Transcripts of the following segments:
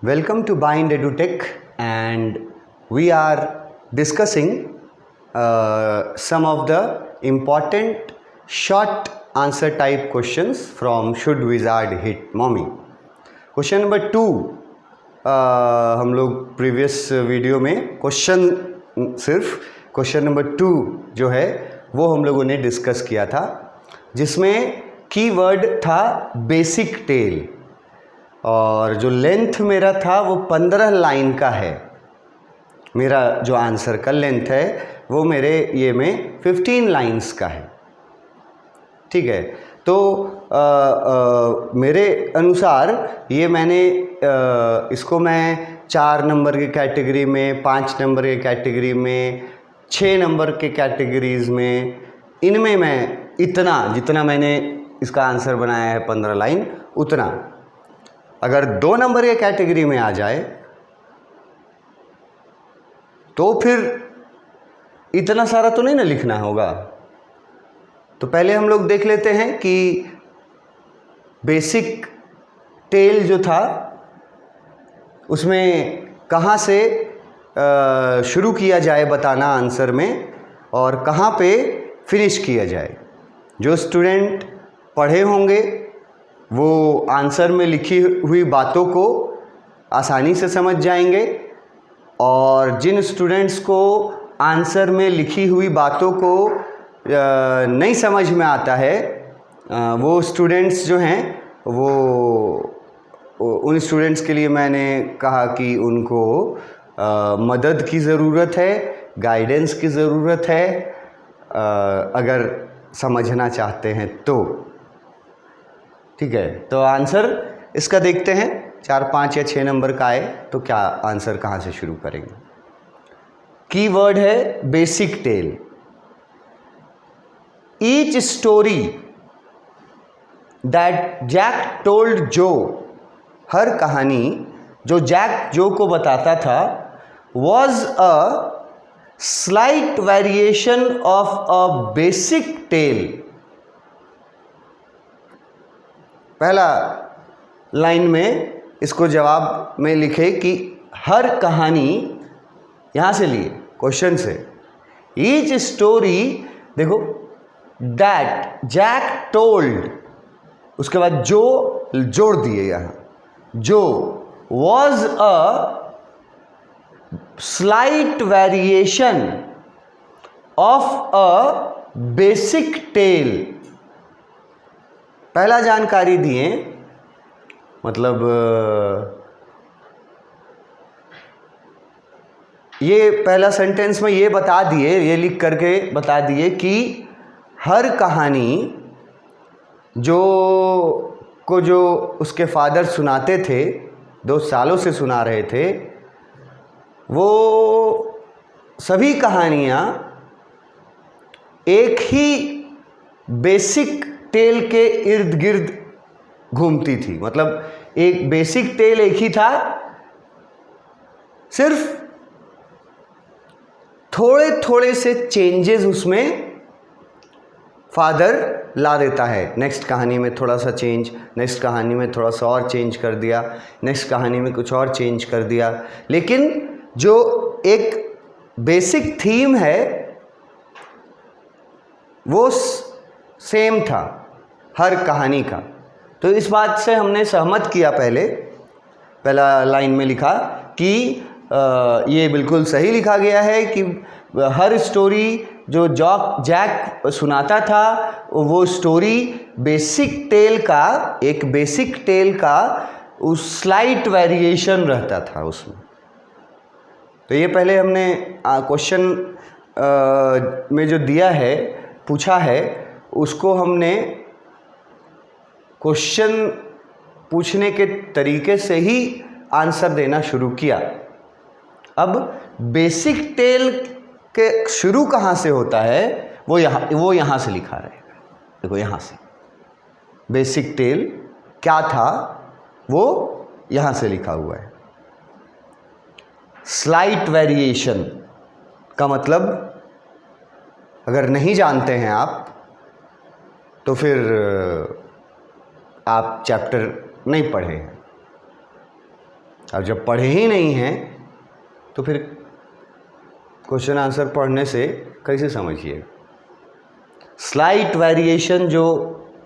Welcome to Bind EduTech, and we are discussing some of the important short answer type questions from Should Wizard Hit Mommy. Question number 2 हम लोग previous video में सिर्फ question number 2 जो है वो हम लोगों ने डिस्कस किया था, जिसमें कीवर्ड था बेसिक टेल और जो लेंथ मेरा था वो 15 लाइन का है। मेरा जो आंसर का लेंथ है वो मेरे ये में 15 लाइंस का है। ठीक है, तो मेरे अनुसार ये मैंने इसको मैं 4 नंबर के कैटेगरी में, 5 नंबर के कैटेगरी में, 6 नंबर के कैटेगरीज़ में, इनमें मैं इतना जितना मैंने इसका आंसर बनाया है 15 लाइन उतना। अगर 2 नंबर के कैटेगरी में आ जाए तो फिर इतना सारा तो नहीं ना लिखना होगा। तो पहले हम लोग देख लेते हैं कि बेसिक टेल जो था उसमें कहाँ से शुरू किया जाए बताना आंसर में और कहाँ पे फिनिश किया जाए। जो स्टूडेंट पढ़े होंगे वो आंसर में लिखी हुई बातों को आसानी से समझ जाएंगे, और जिन स्टूडेंट्स को आंसर में लिखी हुई बातों को नहीं समझ में आता है वो स्टूडेंट्स जो हैं वो उन स्टूडेंट्स के लिए मैंने कहा कि उनको मदद की ज़रूरत है, गाइडेंस की ज़रूरत है अगर समझना चाहते हैं तो। ठीक है, तो आंसर इसका देखते हैं। 4, 5 या 6 नंबर का आए तो क्या आंसर कहाँ से शुरू करेंगे। कीवर्ड है basic tale. Each story that Jack told Jo, हर कहानी जो जैक जो को बताता था, was a slight variation of a basic tale. पहला लाइन में इसको जवाब में लिखे कि हर कहानी, यहाँ से लिए क्वेश्चन से, ईच स्टोरी, देखो दैट जैक टोल्ड, उसके बाद जो जोड़ दिए यहाँ, जो was a slight variation of a basic tale. पहला जानकारी दिए, मतलब ये पहला सेंटेंस में ये बता दिए, ये लिख करके बता दिए कि हर कहानी जो उसके फादर सुनाते थे, 2 सालों से सुना रहे थे, वो सभी कहानियाँ एक ही बेसिक टेल के इर्द गिर्द घूमती थी। मतलब एक बेसिक टेल एक ही था, सिर्फ थोड़े थोड़े से चेंजेस उसमें फादर ला देता है। नेक्स्ट कहानी में थोड़ा सा चेंज, नेक्स्ट कहानी में थोड़ा सा और चेंज कर दिया, नेक्स्ट कहानी में कुछ और चेंज कर दिया, लेकिन जो एक बेसिक थीम है वो सेम था हर कहानी का। तो इस बात से हमने सहमत किया। पहला लाइन में लिखा कि ये बिल्कुल सही लिखा गया है कि हर स्टोरी जो जैक सुनाता था वो स्टोरी बेसिक टेल का, एक बेसिक टेल का उस स्लाइट वेरिएशन रहता था उसमें। तो ये पहले हमने क्वेश्चन में जो दिया है, पूछा है, उसको हमने क्वेश्चन पूछने के तरीके से ही आंसर देना शुरू किया। अब बेसिक टेल के शुरू कहाँ से होता है वो यहाँ से लिखा रहेगा। देखो यहाँ से बेसिक टेल क्या था वो यहाँ से लिखा हुआ है। स्लाइट वेरिएशन का मतलब अगर नहीं जानते हैं आप तो फिर आप चैप्टर नहीं पढ़े हैं। अब जब पढ़े ही नहीं हैं तो फिर क्वेश्चन आंसर पढ़ने से कैसे समझिएगा। स्लाइट वेरिएशन जो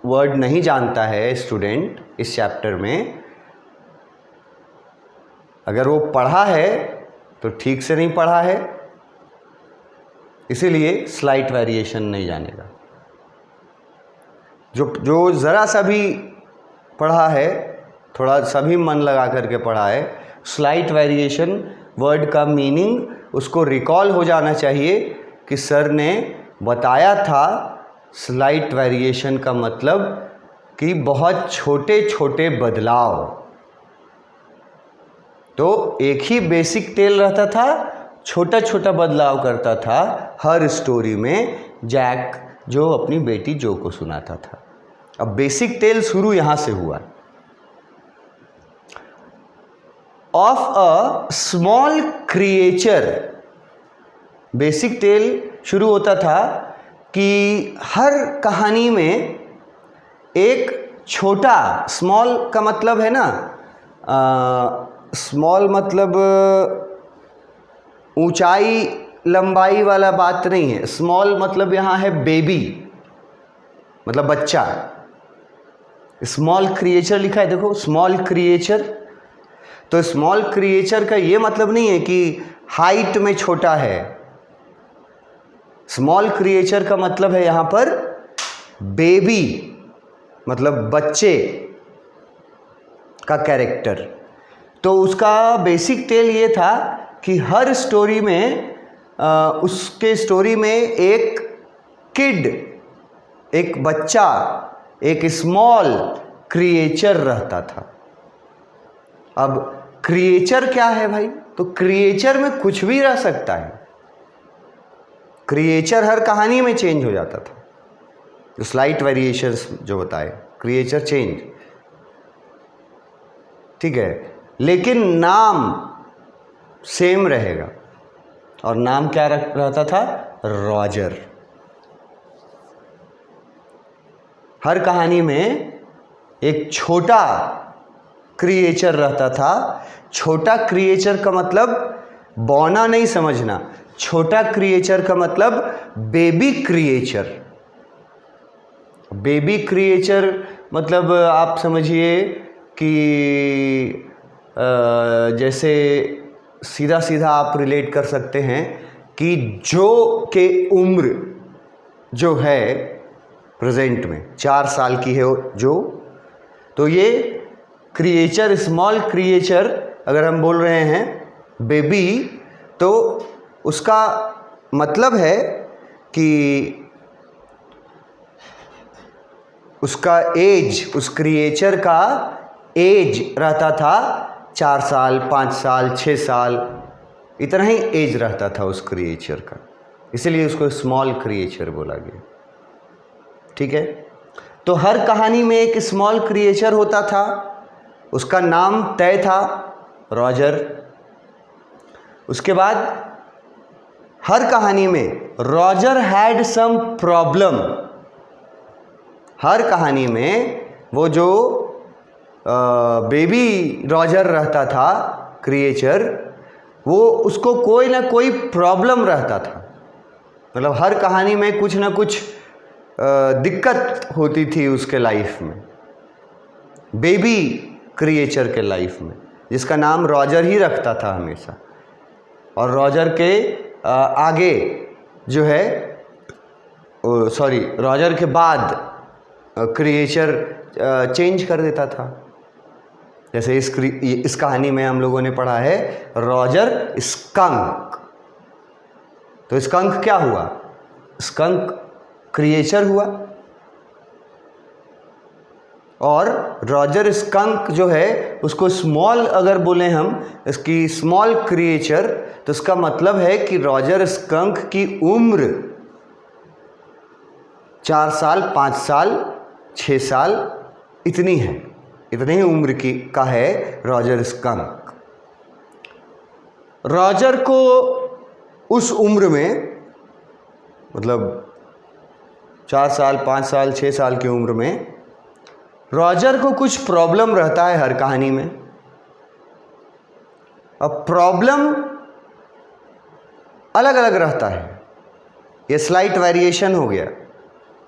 वर्ड नहीं जानता है स्टूडेंट इस चैप्टर में, अगर वो पढ़ा है तो ठीक से नहीं पढ़ा है, इसीलिए स्लाइट वेरिएशन नहीं जानेगा। जो ज़रा सा भी पढ़ा है, थोड़ा सा भी मन लगा करके पढ़ा है, स्लाइट वेरिएशन वर्ड का मीनिंग उसको रिकॉल हो जाना चाहिए कि सर ने बताया था स्लाइट वेरिएशन का मतलब कि बहुत छोटे छोटे बदलाव। तो एक ही बेसिक टेल रहता था, छोटा छोटा बदलाव करता था हर स्टोरी में जैक जो अपनी बेटी जो को सुनाता था। अब बेसिक टेल शुरू यहां से हुआ। Of a small creature, basic tale शुरू होता था कि हर कहानी में एक छोटा, स्मॉल का मतलब है ना, स्मॉल मतलब ऊंचाई लंबाई वाला बात नहीं है। स्मॉल मतलब यहाँ है बेबी, मतलब बच्चा। स्मॉल क्रिएचर लिखा है, देखो स्मॉल क्रिएचर। तो स्मॉल क्रिएचर का ये मतलब नहीं है कि हाइट में छोटा है। स्मॉल क्रिएचर का मतलब है यहाँ पर बेबी, मतलब बच्चे का कैरेक्टर। तो उसका बेसिक टेल ये था कि हर स्टोरी में उसके स्टोरी में एक किड, एक बच्चा, एक स्मॉल क्रिएचर रहता था। अब क्रिएचर क्या है भाई? तो क्रिएचर में कुछ भी रह सकता है। क्रिएचर हर कहानी में चेंज हो जाता था, जो स्लाइट वेरिएशंस जो बताए, क्रिएचर चेंज, ठीक है, लेकिन नाम सेम रहेगा। और नाम क्या रहता था? रॉजर। हर कहानी में एक छोटा क्रिएचर रहता था। छोटा क्रिएचर का मतलब बौना नहीं समझना, छोटा क्रिएचर का मतलब बेबी क्रिएचर। बेबी क्रिएचर मतलब आप समझिए कि जैसे सीधा सीधा आप रिलेट कर सकते हैं कि जो के उम्र जो है प्रेजेंट में 4 साल की है जो, तो ये क्रिएचर, स्मॉल क्रिएचर अगर हम बोल रहे हैं बेबी, तो उसका मतलब है कि उसका एज, उस क्रिएचर का एज रहता था 4 साल, 5 साल, 6 साल, इतना ही एज रहता था उस क्रिएचर का, इसलिए उसको स्मॉल क्रिएचर बोला गया। ठीक है, तो हर कहानी में एक स्मॉल क्रिएचर होता था, उसका नाम तय था रॉजर। उसके बाद हर कहानी में रॉजर हैड सम प्रॉब्लम। हर कहानी में वो जो बेबी रॉजर रहता था क्रिएचर, वो उसको कोई ना कोई प्रॉब्लम रहता था। मतलब हर कहानी में कुछ ना कुछ दिक्कत होती थी उसके लाइफ में, बेबी क्रिएचर के लाइफ में, जिसका नाम रॉजर ही रखता था हमेशा। और रॉजर के आगे जो है, सॉरी, रॉजर के बाद क्रिएचर चेंज कर देता था। जैसे इस कहानी में हम लोगों ने पढ़ा है रॉजर स्कंक। तो स्कंक क्या हुआ? स्कंक क्रिएचर हुआ। और रॉजर स्कंक जो है उसको स्मॉल अगर बोले हम, इसकी स्मॉल क्रिएचर, तो इसका मतलब है कि रॉजर स्कंक की उम्र 4 साल, 5 साल, 6 साल इतनी है, इतनी ही उम्र की का है रॉजर स्कंक। रॉजर को उस उम्र में, मतलब 4 साल, 5 साल, 6 साल की उम्र में रॉजर को कुछ प्रॉब्लम रहता है हर कहानी में। अब प्रॉब्लम अलग अलग रहता है, ये स्लाइट वेरिएशन हो गया।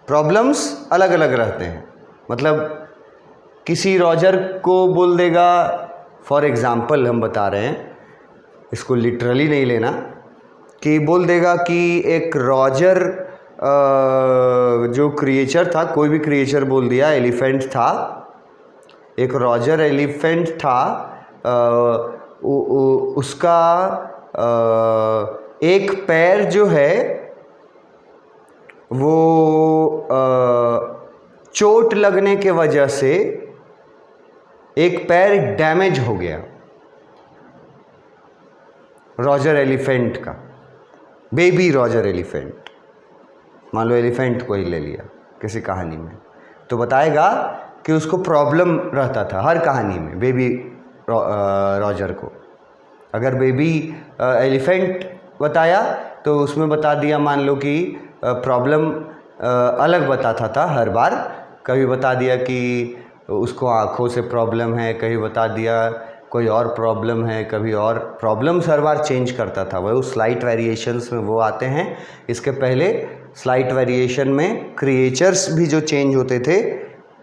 प्रॉब्लम्स अलग अलग रहते हैं, मतलब किसी रॉजर को बोल देगा, फॉर एग्ज़ाम्पल हम बता रहे हैं, इसको लिटरली नहीं लेना, कि बोल देगा कि एक रॉजर जो क्रिएचर था, कोई भी क्रिएचर बोल दिया, एलिफेंट था, एक रॉजर एलिफेंट था, उसका एक पैर जो है वो चोट लगने के वजह से एक पैर डैमेज हो गया रॉजर एलिफेंट का, बेबी रॉजर एलिफेंट, मान लो एलिफेंट को ही ले लिया किसी कहानी में, तो बताएगा कि उसको प्रॉब्लम रहता था हर कहानी में बेबी रॉजर को। अगर बेबी एलिफेंट बताया तो उसमें बता दिया, मान लो कि प्रॉब्लम अलग बताता था हर बार, कभी बता दिया कि उसको आँखों से प्रॉब्लम है, कभी बता दिया कोई और प्रॉब्लम है, कभी और प्रॉब्लम्स हर बार चेंज करता था। वो स्लाइट वेरिएशंस में वो आते हैं। इसके पहले स्लाइट वेरिएशन में क्रिएचर्स भी जो चेंज होते थे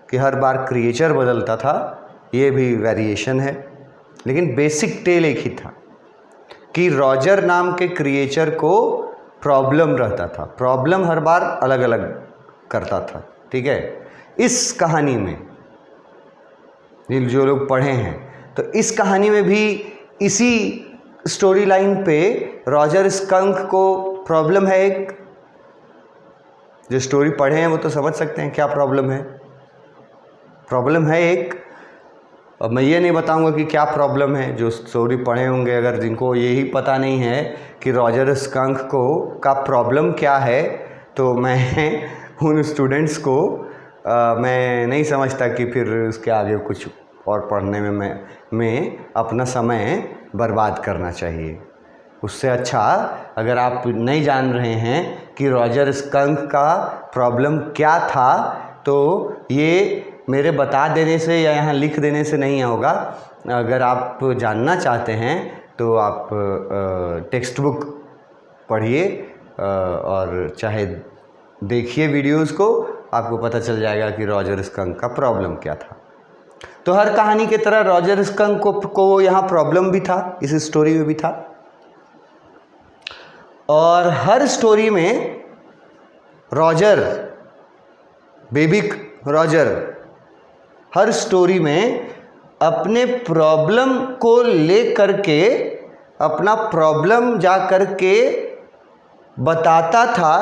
कि हर बार क्रिएचर बदलता था, ये भी वेरिएशन है, लेकिन बेसिक टेल एक ही था कि रॉजर नाम के क्रिएचर को प्रॉब्लम रहता था, प्रॉब्लम हर बार अलग अलग करता था। ठीक है, इस कहानी में जो लोग पढ़े हैं तो इस कहानी में भी इसी स्टोरी लाइन पे रॉजर स्कंक को प्रॉब्लम है एक। जो स्टोरी पढ़े हैं वो तो समझ सकते हैं क्या प्रॉब्लम है। प्रॉब्लम है एक, अब मैं ये नहीं बताऊंगा कि क्या प्रॉब्लम है। जो स्टोरी पढ़े होंगे, अगर जिनको यही पता नहीं है कि रॉजर स्कंक को का प्रॉब्लम क्या है, तो मैं उन स्टूडेंट्स को मैं नहीं समझता कि फिर उसके आगे कुछ और पढ़ने में मैं अपना समय बर्बाद करना चाहिए। उससे अच्छा, अगर आप नहीं जान रहे हैं कि रॉजर स्कंक का प्रॉब्लम क्या था, तो ये मेरे बता देने से या यहाँ लिख देने से नहीं होगा। अगर आप जानना चाहते हैं तो आप टेक्स्ट बुक पढ़िए और चाहे देखिए वीडियोस को, आपको पता चल जाएगा कि रॉजर स्कंक का प्रॉब्लम क्या था। तो हर कहानी की तरह रॉजर स्कंक को यहाँ प्रॉब्लम भी था, इस स्टोरी में भी था। और हर स्टोरी में रॉजर, बेबी रॉजर, हर स्टोरी में अपने प्रॉब्लम को ले करके, अपना प्रॉब्लम जा करके बताता था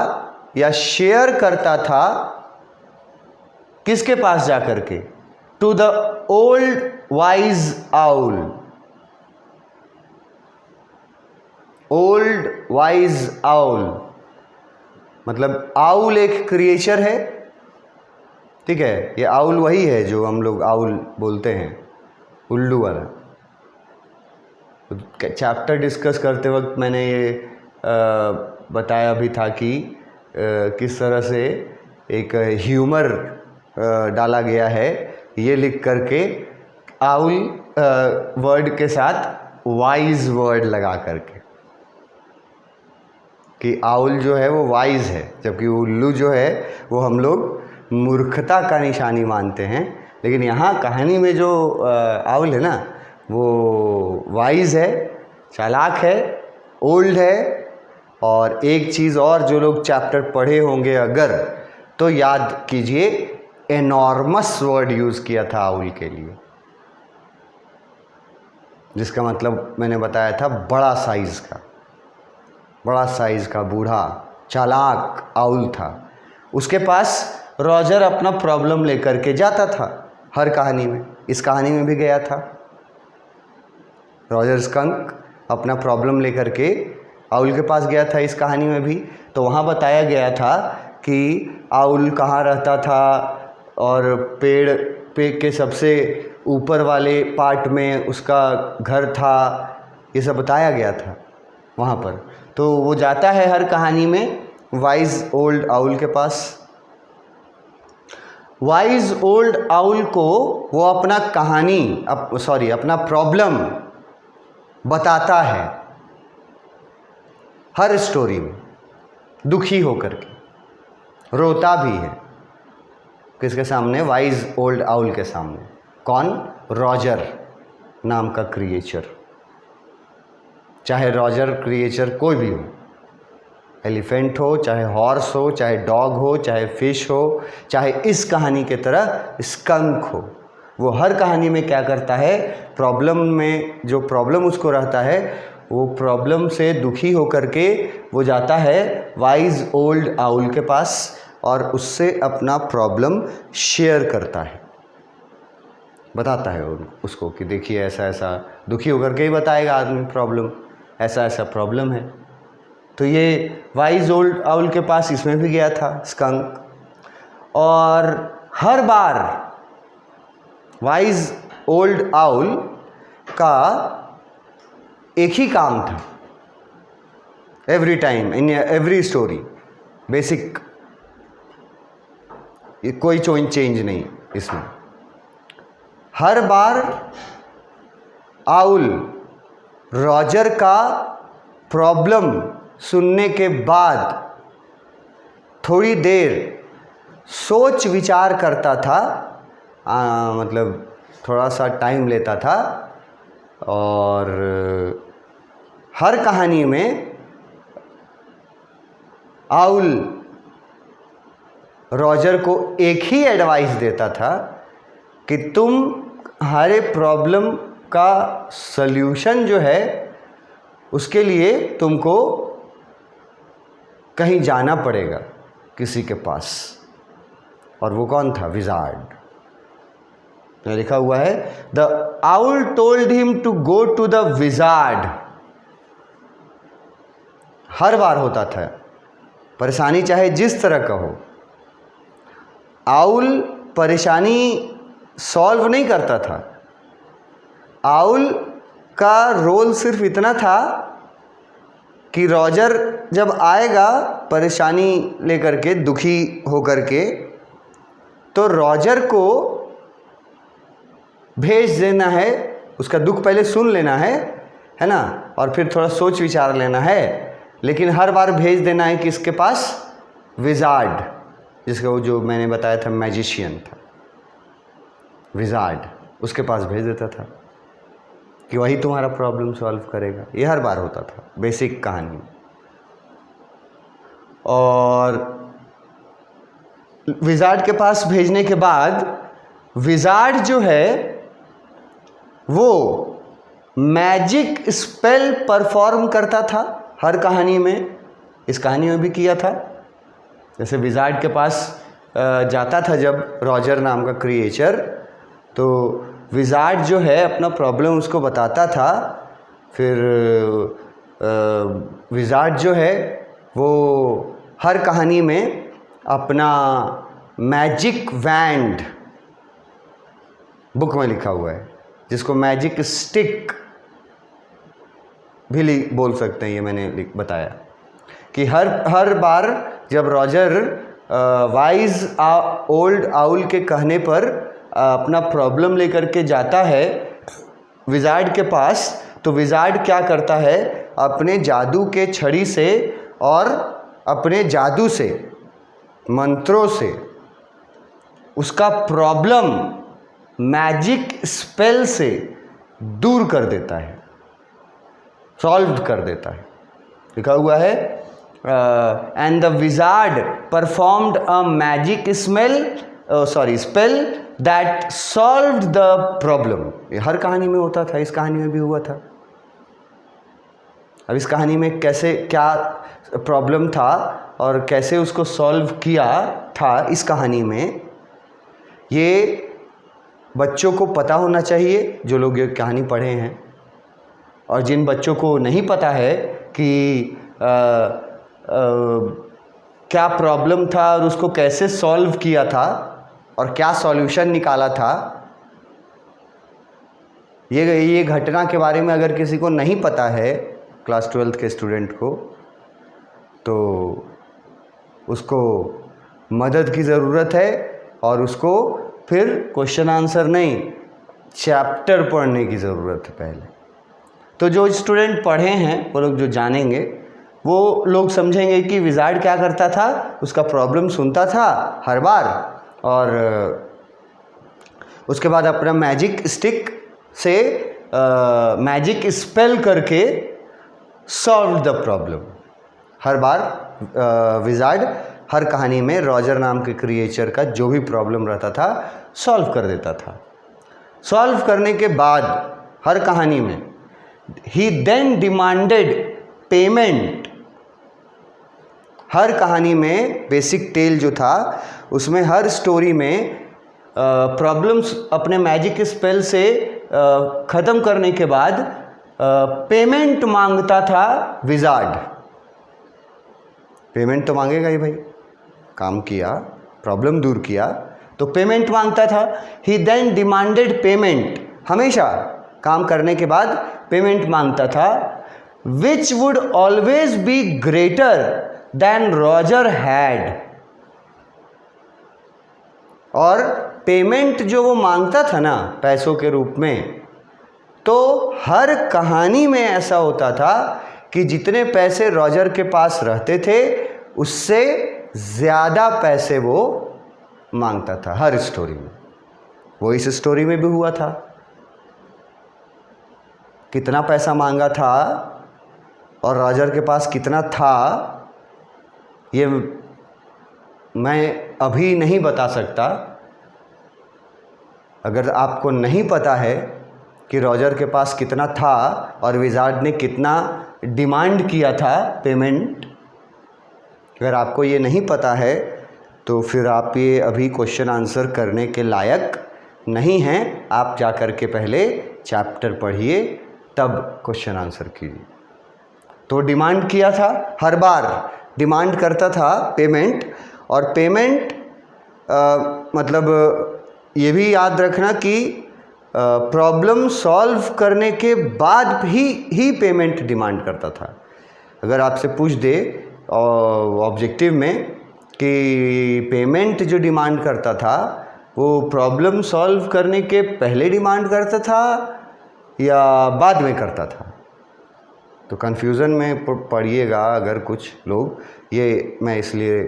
या शेयर करता था। किसके पास जा करके? To the old wise owl. Old wise owl मतलब आउल एक क्रिएचर है, ठीक है। ये आउल वही है जो हम लोग आउल बोलते हैं, उल्लू वाला। चैप्टर डिस्कस करते वक्त मैंने ये बताया भी था कि किस तरह से एक ह्यूमर डाला गया है, ये लिख करके आउल वर्ड के साथ वाइज वर्ड लगा करके, कि आउल जो है वो वाइज है, जबकि उल्लू जो है वो हम लोग मूर्खता का निशानी मानते हैं। लेकिन यहाँ कहानी में जो आउल है ना, वो वाइज है, चालाक है, ओल्ड है। और एक चीज़ और, जो लोग चैप्टर पढ़े होंगे अगर, तो याद कीजिए एनॉर्मस वर्ड यूज़ किया था आउल के लिए, जिसका मतलब मैंने बताया था बड़ा साइज़ का, बड़ा साइज़ का बूढ़ा चालाक आउल था। उसके पास रॉजर अपना प्रॉब्लम लेकर के जाता था हर कहानी में। इस कहानी में भी गया था। रॉजर स्कंक अपना प्रॉब्लम लेकर के आउल के पास गया था इस कहानी में भी। तो वहाँ बताया गया था कि आउल कहाँ रहता था और पेड़ के सबसे ऊपर वाले पार्ट में उसका घर था, ये सब बताया गया था वहाँ पर। तो वो जाता है हर कहानी में वाइज ओल्ड आउल के पास। वाइज ओल्ड आउल को वो अपना कहानी, अपना प्रॉब्लम बताता है हर स्टोरी में, दुखी होकर के, रोता भी है। किसके सामने? वाइज ओल्ड आउल के सामने। कौन? रॉजर नाम का क्रिएचर। चाहे रॉजर क्रिएचर कोई भी हो, एलिफेंट हो, चाहे हॉर्स हो, चाहे डॉग हो, चाहे फिश हो, चाहे इस कहानी के तरह स्कंक हो, वो हर कहानी में क्या करता है? प्रॉब्लम में जो प्रॉब्लम उसको रहता है, वो प्रॉब्लम से दुखी होकर के वो जाता है वाइज ओल्ड आउल के पास और उससे अपना प्रॉब्लम शेयर करता है, बताता है उसको कि देखिए ऐसा ऐसा, दुखी होकर के ही बताएगा आदमी प्रॉब्लम, ऐसा ऐसा प्रॉब्लम है। तो ये वाइज ओल्ड आउल के पास इसमें भी गया था स्कंक, और हर बार वाइज ओल्ड आउल का एक ही काम था, every time in every story, basic, कोई चेंज नहीं इसमें। हर बार आउल रॉजर का प्रॉब्लम सुनने के बाद थोड़ी देर सोच विचार करता था, मतलब थोड़ा सा टाइम लेता था, और हर कहानी में आउल रॉजर को एक ही एडवाइस देता था कि तुम हमारे प्रॉब्लम का सल्यूशन जो है उसके लिए तुमको कहीं जाना पड़ेगा किसी के पास। और वो कौन था? विजार्ड। लिखा हुआ है the owl told him to go to the wizard. हर बार होता था, परेशानी चाहे जिस तरह का हो, आउल परेशानी सॉल्व नहीं करता था। आउल का रोल सिर्फ इतना था कि रॉजर जब आएगा परेशानी लेकर के, दुखी होकर के, तो रॉजर को भेज देना है, उसका दुख पहले सुन लेना है ना, और फिर थोड़ा सोच विचार लेना है, लेकिन हर बार भेज देना है किसके पास? विजार्ड, जिसका वो जो मैंने बताया था मैजिशियन था, विजार्ड, उसके पास भेज देता था कि वही तुम्हारा प्रॉब्लम सॉल्व करेगा। ये हर बार होता था बेसिक कहानी। और विजार्ड के पास भेजने के बाद विजार्ड जो है वो मैजिक स्पेल परफॉर्म करता था हर कहानी में। इस कहानी में भी किया था। जैसे विजार्ड के पास जाता था जब रॉजर नाम का क्रिएचर, तो विजार्ड जो है अपना प्रॉब्लम उसको बताता था। फिर विजार्ड जो है वो हर कहानी में अपना मैजिक वैंड, बुक में लिखा हुआ है, जिसको मैजिक स्टिक भी बोल सकते हैं, ये मैंने बताया कि हर बार जब रॉजर वाइज ओल्ड आउल के कहने पर अपना प्रॉब्लम लेकर के जाता है विजार्ड के पास, तो विजार्ड क्या करता है? अपने जादू के छड़ी से और अपने जादू से, मंत्रों से उसका प्रॉब्लम मैजिक स्पेल से दूर कर देता है, सॉल्व कर देता है। लिखा हुआ है and the wizard performed a magic spell that solved the problem. ये हर कहानी में होता था, इस कहानी में भी हुआ था। अब इस कहानी में कैसे, क्या प्रॉब्लम था और कैसे उसको सॉल्व किया था इस कहानी में, ये बच्चों को पता होना चाहिए जो लोग ये कहानी पढ़े हैं। और जिन बच्चों को नहीं पता है कि क्या प्रॉब्लम था और उसको कैसे सॉल्व किया था और क्या सॉल्यूशन निकाला था, ये घटना के बारे में अगर किसी को नहीं पता है, क्लास 12 के स्टूडेंट को, तो उसको मदद की ज़रूरत है। और उसको फिर क्वेश्चन आंसर नहीं, चैप्टर पढ़ने की ज़रूरत है पहले। तो जो स्टूडेंट पढ़े हैं वो लोग जो जानेंगे वो लोग समझेंगे कि विजार्ड क्या करता था, उसका प्रॉब्लम सुनता था हर बार और उसके बाद अपना मैजिक स्टिक से मैजिक स्पेल करके सॉल्व द प्रॉब्लम। हर बार विजार्ड हर कहानी में रॉजर नाम के क्रिएचर का जो भी प्रॉब्लम रहता था सॉल्व कर देता था। सॉल्व करने के बाद हर कहानी में ही देन डिमांडेड पेमेंट। हर कहानी में बेसिक टेल जो था उसमें हर स्टोरी में प्रॉब्लम्स अपने मैजिक स्पेल से ख़त्म करने के बाद पेमेंट मांगता था विजार्ड। पेमेंट तो मांगेगा ही भाई, काम किया, प्रॉब्लम दूर किया तो पेमेंट मांगता था। ही देन डिमांडेड पेमेंट, हमेशा काम करने के बाद पेमेंट मांगता था, which would always be greater than Roger had. और पेमेंट जो वो मांगता था ना पैसों के रूप में, तो हर कहानी में ऐसा होता था कि जितने पैसे रॉजर के पास रहते थे उससे ज़्यादा पैसे वो मांगता था हर स्टोरी में। वो इस स्टोरी में भी हुआ था। कितना पैसा मांगा था और रॉजर के पास कितना था ये मैं अभी नहीं बता सकता। अगर आपको नहीं पता है कि रॉजर के पास कितना था और विजार्ड ने कितना डिमांड किया था पेमेंट, अगर आपको ये नहीं पता है तो फिर आप ये अभी क्वेश्चन आंसर करने के लायक नहीं हैं। आप जा कर के पहले चैप्टर पढ़िए तब क्वेश्चन आंसर कीजिए। तो डिमांड किया था, हर बार डिमांड करता था पेमेंट। और पेमेंट मतलब ये भी याद रखना कि प्रॉब्लम सॉल्व करने के बाद ही पेमेंट डिमांड करता था। अगर आपसे पूछ दे ऑब्जेक्टिव में कि पेमेंट जो डिमांड करता था वो प्रॉब्लम सॉल्व करने के पहले डिमांड करता था या बाद में करता था, तो कन्फ्यूज़न में पड़िएगा अगर कुछ लोग। ये मैं इसलिए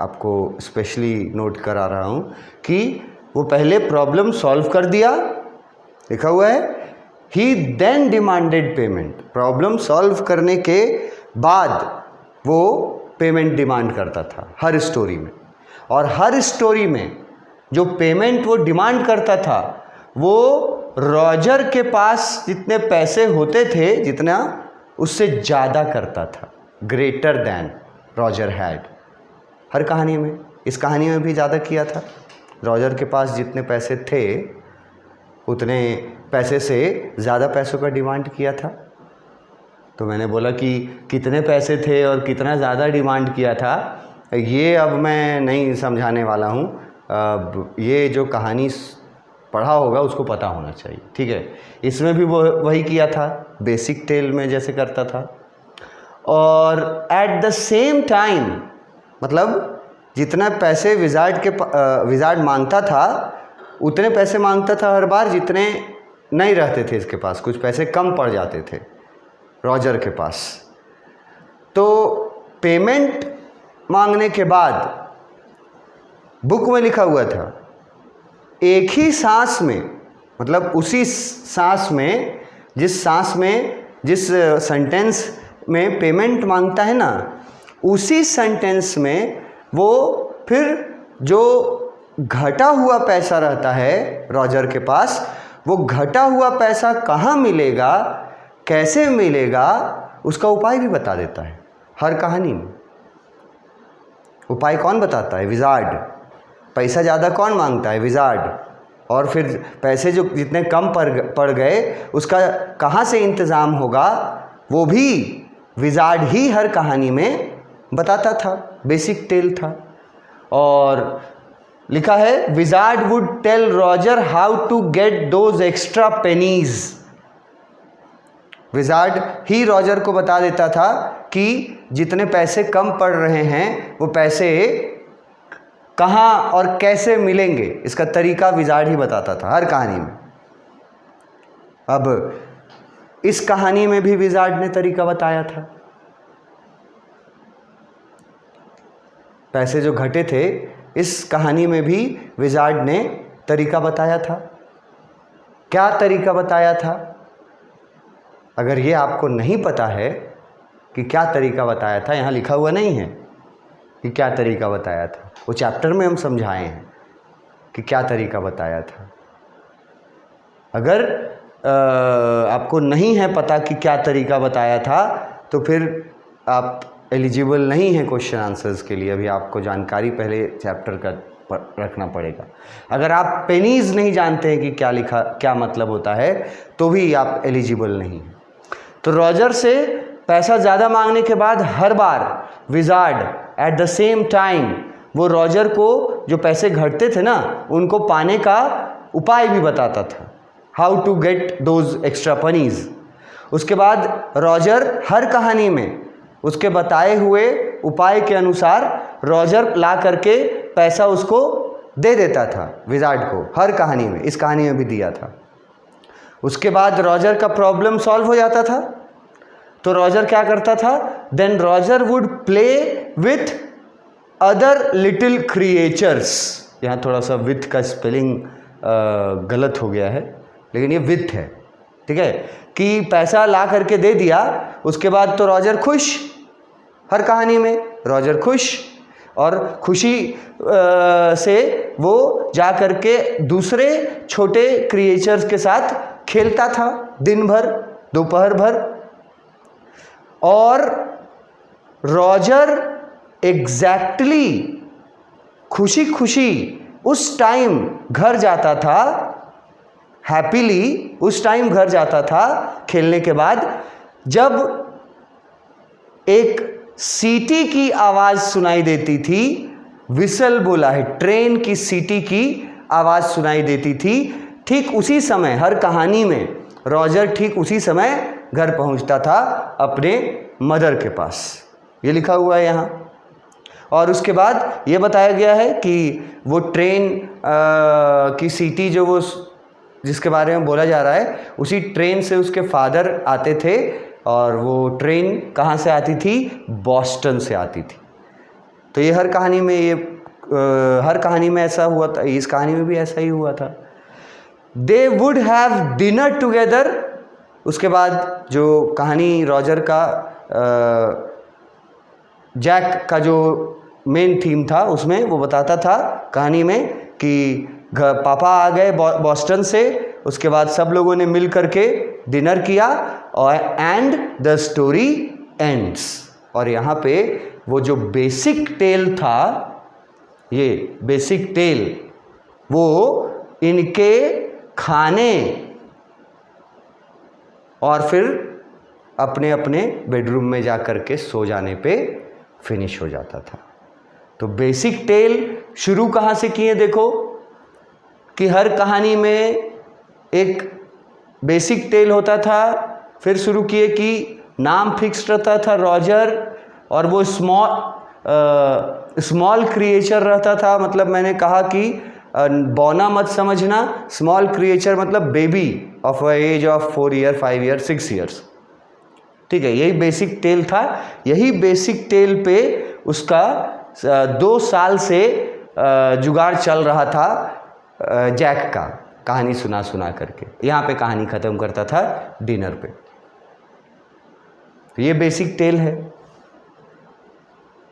आपको स्पेशली नोट करा रहा हूँ कि वो पहले प्रॉब्लम सॉल्व कर दिया, लिखा हुआ है he then demanded payment. Problem solve करने के बाद वो पेमेंट डिमांड करता था हर स्टोरी में। और हर स्टोरी में जो पेमेंट वो डिमांड करता था वो रॉजर के पास जितने पैसे होते थे जितना उससे ज़्यादा करता था, ग्रेटर दैन रॉजर हैड। हर कहानी में, इस कहानी में भी ज़्यादा किया था। रॉजर के पास जितने पैसे थे उतने पैसे से ज़्यादा पैसों का डिमांड किया था। तो मैंने बोला कि कितने पैसे थे और कितना ज़्यादा डिमांड किया था ये अब मैं नहीं समझाने वाला हूँ। अब ये जो कहानी पढ़ा होगा उसको पता होना चाहिए, ठीक है। इसमें भी वो वही किया था, बेसिक टेल में जैसे करता था। और एट द सेम टाइम मतलब जितना पैसे विजार्ड मांगता था उतने पैसे मांगता था हर बार जितने नहीं रहते थे इसके पास, कुछ पैसे कम पड़ जाते थे रॉजर के पास। तो पेमेंट मांगने के बाद बुक में लिखा हुआ था एक ही सांस में, मतलब उसी सांस में जिस सेंटेंस में पेमेंट मांगता है ना, उसी सेंटेंस में वो फिर जो घटा हुआ पैसा रहता है रॉजर के पास, वो घटा हुआ पैसा कहाँ मिलेगा, कैसे मिलेगा, उसका उपाय भी बता देता है हर कहानी में। उपाय कौन बताता है? विजार्ड। पैसा ज़्यादा कौन मांगता है? विजार्ड। और फिर पैसे जो जितने कम पड़ गए उसका कहाँ से इंतज़ाम होगा वो भी विजार्ड ही हर कहानी में बताता था, बेसिक टेल था। और लिखा है wizard would tell Roger how to get those extra pennies. Wizard ही रॉजर को बता देता था कि जितने पैसे कम पड़ रहे हैं वो पैसे कहाँ और कैसे मिलेंगे, इसका तरीका विजार्ड ही बताता था हर कहानी में। अब इस कहानी में भी विजार्ड ने तरीका बताया था। पैसे जो घटे थे इस कहानी में भी विजार्ड ने तरीका बताया था। क्या तरीका बताया था? अगर ये आपको नहीं पता है कि क्या तरीका बताया था, यहाँ लिखा हुआ नहीं है कि क्या तरीका बताया था, वो चैप्टर में हम समझाए हैं कि क्या तरीका बताया था। अगर आपको नहीं है पता कि क्या तरीका बताया था तो फिर आप एलिजिबल नहीं हैं क्वेश्चन आंसर्स के लिए। अभी आपको जानकारी पहले चैप्टर का रखना पड़ेगा। अगर आप पेनीज नहीं जानते हैं कि क्या लिखा, क्या मतलब होता है, तो भी आप एलिजिबल नहीं हैं। तो रॉजर से पैसा ज़्यादा मांगने के बाद हर बार wizard at the same time वो रॉजर को जो पैसे घटते थे ना उनको पाने का उपाय भी बताता था, how to get those extra pennies. उसके बाद रॉजर हर कहानी में उसके बताए हुए उपाय के अनुसार रॉजर ला करके पैसा उसको दे देता था विजार्ड को, हर कहानी में, इस कहानी में भी दिया था। उसके बाद रॉजर का प्रॉब्लम सॉल्व हो जाता था तो रॉजर क्या करता था, then Roger would play with other little creatures. यहाँ थोड़ा सा विथ का स्पेलिंग गलत हो गया है, लेकिन ये विथ है, ठीक है, कि पैसा ला करके दे दिया। उसके बाद तो रॉजर खुश, हर कहानी में रॉजर खुश, और खुशी से वो जा करके दूसरे छोटे क्रिएचर्स के साथ खेलता था दिन भर, दोपहर भर। और रॉजर एग्जैक्टली खुशी खुशी उस टाइम घर जाता था, हैप्पीली उस टाइम घर जाता था खेलने के बाद जब एक सीटी की आवाज़ सुनाई देती थी। विसल बोला है, ट्रेन की सीटी की आवाज़ सुनाई देती थी। ठीक उसी समय हर कहानी में रॉजर ठीक उसी समय घर पहुंचता था अपने मदर के पास, ये लिखा हुआ है यहाँ। और उसके बाद ये बताया गया है कि वो ट्रेन की सीटी जो वो जिसके बारे में बोला जा रहा है, उसी ट्रेन से उसके फादर आते थे, और वो ट्रेन कहाँ से आती थी, बॉस्टन से आती थी। तो ये हर कहानी में हर कहानी में ऐसा हुआ था, इस कहानी में भी ऐसा ही हुआ था। They would have dinner together. उसके बाद जो कहानी रॉजर का जैक का जो मेन थीम था उसमें वो बताता था कहानी में कि पापा आ गए बॉस्टन से, उसके बाद सब लोगों ने मिल करके डिनर किया और एंड द स्टोरी एंड्स। और यहाँ पे वो जो बेसिक टेल था, ये बेसिक टेल वो इनके खाने और फिर अपने अपने बेडरूम में जा कर के सो जाने पे फिनिश हो जाता था। तो बेसिक टेल शुरू कहाँ से किए, देखो कि हर कहानी में एक बेसिक टेल होता था, फिर शुरू किए कि नाम फिक्स रहता था रॉजर, और वो स्मॉल क्रिएचर रहता था। मतलब मैंने कहा कि बौना मत समझना, स्मॉल क्रिएचर मतलब baby of age of 4 year 5 year 6 years, ठीक है, यही बेसिक टेल था। यही बेसिक टेल पे उसका 2 साल से जुगाड़ चल रहा था जैक का, कहानी सुना सुना करके। यहाँ पे कहानी ख़त्म करता था डिनर पे। तो ये बेसिक टेल है।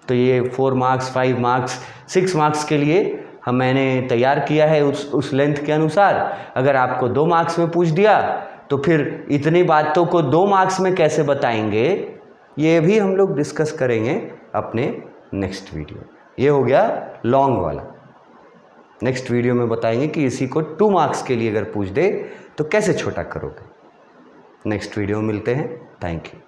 तो ये 4 मार्क्स 5 मार्क्स 6 मार्क्स के लिए मैंने तैयार किया है उस लेंथ के अनुसार। अगर आपको 2 मार्क्स में पूछ दिया तो फिर इतनी बातों को 2 मार्क्स में कैसे बताएंगे, ये भी हम लोग डिस्कस करेंगे अपने नेक्स्ट वीडियो। ये हो गया लॉन्ग वाला। नेक्स्ट वीडियो में बताएंगे कि इसी को 2 मार्क्स के लिए अगर पूछ दे तो कैसे छोटा करोगे। नेक्स्ट वीडियो में मिलते हैं। Thank you.